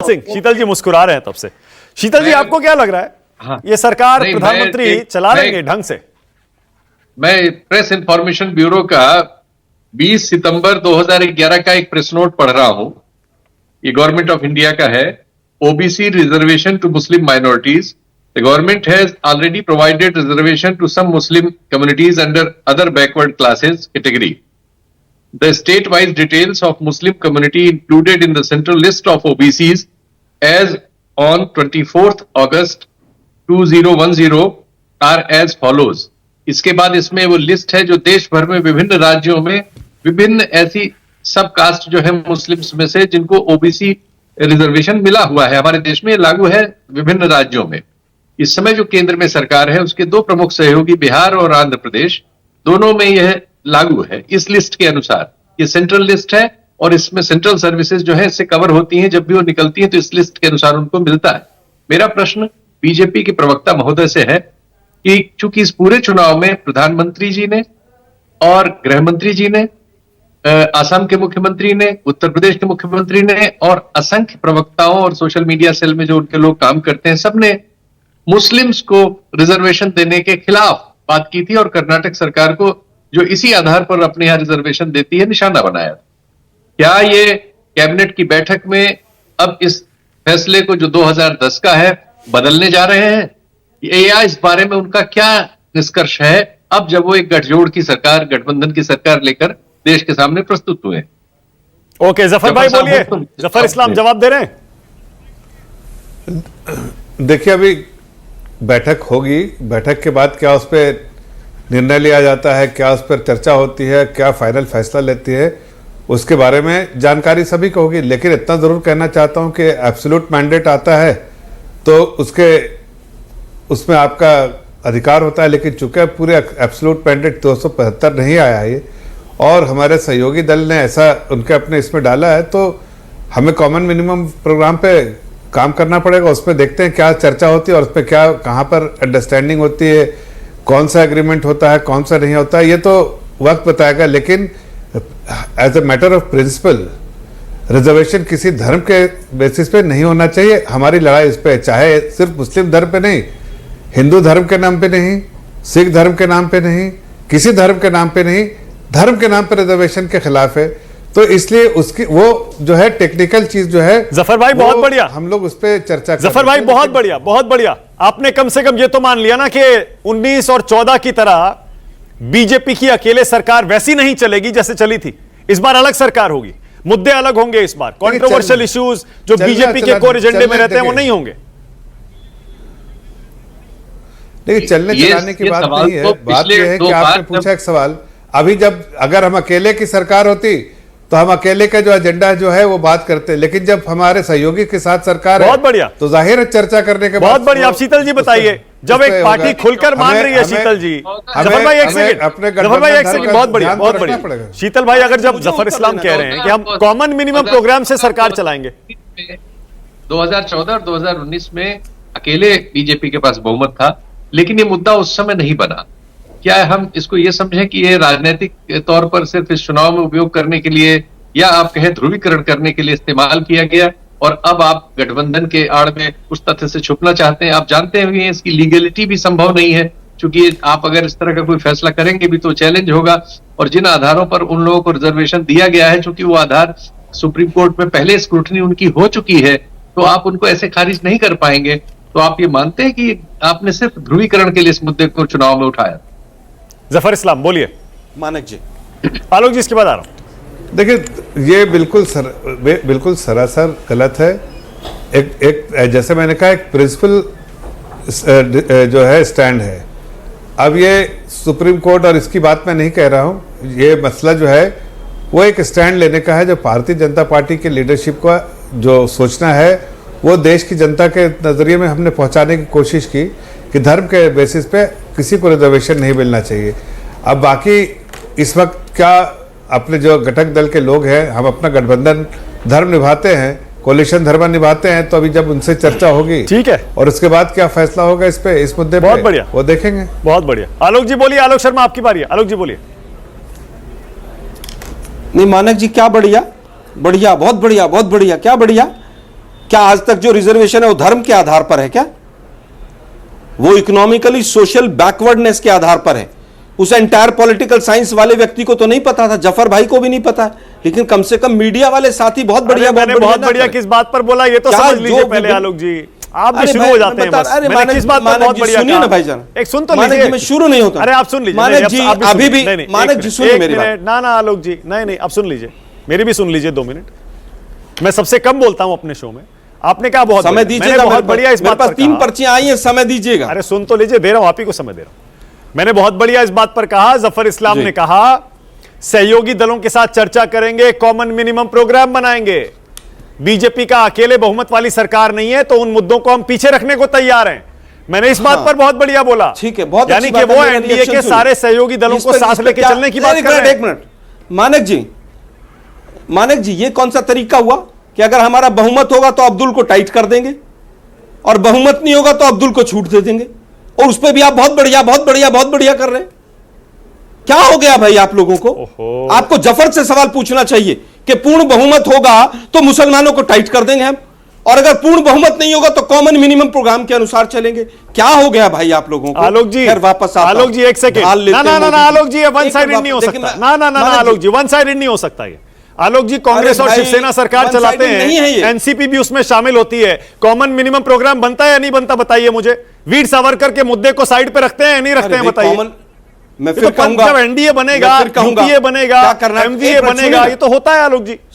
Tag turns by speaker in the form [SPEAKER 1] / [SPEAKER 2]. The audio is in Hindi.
[SPEAKER 1] शीतल जी मुस्कुरा रहे हैं तब से। शीतल जी, आपको क्या लग रहा है? हाँ, ये सरकार, प्रधानमंत्री चला लेंगे ढंग से?
[SPEAKER 2] मैं प्रेस इंफॉर्मेशन ब्यूरो का 20 सितंबर 2011 का एक प्रेस नोट पढ़ रहा हूं। ये गवर्नमेंट ऑफ इंडिया का है। OBC reservation to Muslim minorities. The government has already provided reservation to some Muslim communities under other backward classes category. The state-wise details of Muslim community included in the central list of OBCs as on 24th August 2010 are as follows. इसके बाद इसमें वो लिस्ट है जो देश भर में विभिन्न राज्यों में विभिन्न ऐसी सब कास्ट जो है मुस्लिम्स में से जिनको ओबीसी रिजर्वेशन मिला हुआ है। हमारे देश में लागू है विभिन्न राज्यों में। इस समय जो केंद्र में सरकार है उसके दो प्रमुख सहयोगी बिहार और आंध्र प्रदेश, दोनों में यह लागू है। इस लिस्ट के अनुसार ये सेंट्रल लिस्ट है और इसमें सेंट्रल सर्विसेज जो है इससे कवर होती हैं। जब भी वो निकलती हैं तो इस लिस्ट के अनुसार उनको मिलता है। मेरा प्रश्न बीजेपी के प्रवक्ता महोदय से है कि चूंकि इस पूरे चुनाव में प्रधानमंत्री जी ने और गृह मंत्री जी ने, आसाम के मुख्यमंत्री ने, उत्तर प्रदेश के मुख्यमंत्री ने और असंख्य प्रवक्ताओं और सोशल मीडिया सेल में जो उनके लोग काम करते हैं, सबने मुस्लिम्स को रिजर्वेशन देने के खिलाफ बात की थी और कर्नाटक सरकार को जो इसी आधार पर अपने यहां रिजर्वेशन देती है निशाना बनाया। क्या ये कैबिनेट की बैठक में अब इस फैसले को जो 2010 का है बदलने जा रहे हैं, या इस बारे में उनका क्या निष्कर्ष है अब जब वो एक गठजोड़ की सरकार, गठबंधन की सरकार लेकर देश के सामने प्रस्तुत हुए?
[SPEAKER 1] ओके, जफर भाई बोलिए। जफर इस्लाम जवाब दे रहे हैं।
[SPEAKER 3] देखिए, अभी बैठक होगी, बैठक के बाद क्या उस पर निर्णय लिया जाता है, क्या उस पर चर्चा होती है, क्या फाइनल फैसला लेती है, उसके बारे में जानकारी सभी को होगी। लेकिन इतना ज़रूर कहना चाहता हूं कि एब्सोल्यूट मैंडेट आता है तो उसमें आपका अधिकार होता है। लेकिन चूंकि पूरे एब्सोल्यूट मैंडेट 275 नहीं आया है और हमारे सहयोगी दल ने ऐसा उनके अपने इसमें डाला है, तो हमें कॉमन मिनिमम प्रोग्राम पे काम करना पड़ेगा। उसमें देखते हैं क्या चर्चा होती है और उस पर क्या, कहाँ पर अंडरस्टैंडिंग होती है, कौन सा एग्रीमेंट होता है, कौन सा नहीं होता है, ये तो वक्त बताएगा। लेकिन as a matter of principle reservation किसी धर्म के बेसिस पे नहीं होना चाहिए। हमारी लड़ाई इस पे, चाहे सिर्फ मुस्लिम धर्म पे नहीं, हिंदू धर्म के नाम पे नहीं, सिख धर्म के नाम पे नहीं, किसी धर्म के नाम पे नहीं, धर्म के नाम पे रिजर्वेशन के खिलाफ है। तो इसलिए उसकी वो जो है टेक्निकल चीज जो है,
[SPEAKER 1] जफर भाई बहुत बढ़िया,
[SPEAKER 3] हम लोग उस पर चर्चा करें।
[SPEAKER 1] जफर भाई बहुत बढ़िया, बहुत बढ़िया। आपने कम से कम ये तो मान लिया ना कि 19 और 14 की तरह बीजेपी की अकेले सरकार वैसी नहीं चलेगी जैसे चली थी। इस बार अलग सरकार होगी, मुद्दे अलग होंगे। इस बार कंट्रोवर्शियल इश्यूज जो बीजेपी के कोर एजेंडे में रहते हैं वो नहीं होंगे।
[SPEAKER 3] लेकिन चलने चलाने की बात नहीं है। बात यह है कि आपने पूछा एक सवाल, अभी जब अगर हम अकेले की सरकार होती तो हम अकेले का जो एजेंडा जो है वो बात करते, लेकिन जब हमारे सहयोगी के साथ सरकार
[SPEAKER 1] बहुत बढ़िया,
[SPEAKER 3] तो जाहिर है चर्चा करने के बाद
[SPEAKER 1] बहुत बढ़िया। आप शीतल जी बताइए, जब एक पार्टी खुलकर मान रही है, शीतल जी, जफर भाई एक सेकंड, जफर भाई एक सेकंड, बहुत बढ़िया, बहुत बढ़िया। शीतल भाई, अगर जब जफर इस्लाम कह रहे हैं कि हम कॉमन मिनिमम प्रोग्राम से सरकार चलाएंगे,
[SPEAKER 2] 2014 और 2019 में अकेले बीजेपी के पास बहुमत था, लेकिन ये मुद्दा उस समय नहीं बना। क्या हम इसको ये समझें कि ये राजनीतिक तौर पर सिर्फ इस चुनाव में उपयोग करने के लिए, या आप कहें ध्रुवीकरण करने के लिए इस्तेमाल किया गया, और अब आप गठबंधन के आड़ में उस तथ्य से छुपना चाहते हैं? आप जानते हैं इसकी लीगलिटी भी संभव नहीं है, क्योंकि आप अगर इस तरह का कोई फैसला करेंगे भी तो चैलेंज होगा। और जिन आधारों पर उन लोगों को रिजर्वेशन दिया गया है, चूंकि वो आधार सुप्रीम कोर्ट में पहले स्क्रूटनी उनकी हो चुकी है, तो आप उनको ऐसे खारिज नहीं कर पाएंगे। तो आप ये मानते हैं कि आपने सिर्फ ध्रुवीकरण के लिए इस मुद्दे को चुनाव में उठाया?
[SPEAKER 1] जफर इस्लाम बोलिए।
[SPEAKER 4] मानक जी।
[SPEAKER 1] आलोक जी, इसके बाद आ रहा हूं।
[SPEAKER 3] देखिए, ये बिल्कुल सरासर गलत है। एक जैसे मैंने कहा, एक प्रिंसिपल जो है स्टैंड है। अब ये सुप्रीम कोर्ट और इसकी बात मैं नहीं कह रहा हूं, ये मसला जो है वो एक स्टैंड लेने का है, जो भारतीय जनता पार्टी की लीडरशिप का जो सोचना है वो देश की जनता के नज़रिए में हमने पहुंचाने की कोशिश की कि धर्म के बेसिस पे किसी को रिजर्वेशन नहीं मिलना चाहिए। अब बाकी इस वक्त क्या अपने जो घटक दल के लोग हैं, हम अपना गठबंधन धर्म निभाते हैं, कोलिशन धर्म निभाते हैं, तो अभी जब उनसे चर्चा होगी,
[SPEAKER 1] ठीक है,
[SPEAKER 3] और उसके बाद क्या फैसला होगा इस पे, इस मुद्दे पे,
[SPEAKER 1] बहुत बढ़िया,
[SPEAKER 3] वो देखेंगे।
[SPEAKER 1] बहुत बढ़िया। आलोक जी बोलिए। आलोक शर्मा, आपकी बारी है। आलोक जी बोलिए।
[SPEAKER 4] नहीं मानक जी, क्या बढ़िया, बढ़िया, बहुत बढ़िया, बहुत बढ़िया, क्या बढ़िया। क्या आज तक जो रिजर्वेशन है वो धर्म के आधार पर है क्या? वो इकोनॉमिकली सोशल बैकवर्डनेस के आधार पर है। उस एंटायर पॉलिटिकल साइंस वाले व्यक्ति को तो नहीं पता था, जफर भाई को भी नहीं पता, लेकिन कम से कम मीडिया वाले साथी बहुत बढ़िया
[SPEAKER 1] मैंने बहुत बढ़िया किस बात पर बोला ये तो समझ लीजिए पहले आलोक जी। आप भी शुरू हो जाते हैं बस। मैंने किस बात पर बहुत बढ़िया
[SPEAKER 4] सुनिए ना भाईजान,
[SPEAKER 1] एक सुन तो
[SPEAKER 4] मानक
[SPEAKER 1] लीजिए।
[SPEAKER 4] जी मैं शुरू नहीं होता।
[SPEAKER 1] अरे आप सुन लीजिए
[SPEAKER 4] मानक जी अभी भी, मानक जी सुनिए मेरी बात।
[SPEAKER 1] ना आलोक जी, नहीं आप सुन लीजिए, मेरी भी सुन लीजिए 2 मिनट। मैं सबसे कम बोलता हूं अपने शो में, आपने कहा बहुत
[SPEAKER 4] समय दीजिएगा,
[SPEAKER 1] बहुत बढ़िया इस बात पर
[SPEAKER 4] 3 पर्चियां आई हैं, समय दीजिएगा।
[SPEAKER 1] अरे सुन तो लीजिए, दे रहा हूं, आप ही को समय दे रहा हूं। मैंने बहुत बढ़िया इस बात पर कहा, जफर इस्लाम ने कहा सहयोगी दलों के साथ चर्चा करेंगे, कॉमन मिनिमम प्रोग्राम बनाएंगे। बीजेपी का अकेले बहुमत वाली सरकार नहीं है, तो उन मुद्दों को हम पीछे रखने को तैयार हैं। मैंने इस बात पर बहुत बढ़िया बोला।
[SPEAKER 4] ठीक है, बहुत
[SPEAKER 1] यानी कि वो एनडीए के सारे सहयोगी दलों को साथ लेके चलने की बात कर रहे हैं।
[SPEAKER 4] एक मिनट मानक जी ये कौन सा तरीका हुआ कि अगर हमारा बहुमत होगा तो अब्दुल को टाइट कर देंगे और बहुमत नहीं होगा तो अब्दुल को छूट दे देंगे, और उस पर भी आप बहुत बढ़िया कर रहे हैं। क्या हो गया भाई आप लोगों को? आपको जफर से सवाल पूछना चाहिए कि पूर्ण बहुमत होगा तो मुसलमानों को टाइट कर देंगे हम, और अगर पूर्ण बहुमत नहीं होगा तो कॉमन मिनिमम प्रोग्राम के अनुसार चलेंगे। क्या हो गया भाई आप लोगों को?
[SPEAKER 1] आलोक जी,
[SPEAKER 4] वापस
[SPEAKER 1] आलोक जी एक सेकंड, ना आलोक जी वन साइडेड नहीं हो सकता। ना आलोक जी वन साइडेड नहीं हो सकता ये। आलोक जी कांग्रेस और शिवसेना सरकार चलाते हैं, एनसीपी भी उसमें शामिल होती है। कॉमन मिनिमम प्रोग्राम बनता है या नहीं बनता बताइए मुझे। वीर सावरकर के मुद्दे को साइड पे रखते हैं या नहीं रखते हैं बताइए।
[SPEAKER 4] मैं फिर कहूंगा,
[SPEAKER 1] जब एनडीए बनेगा, यूपीए बनेगा, एमवीए बनेगा, ये तो होता है आलोक जी।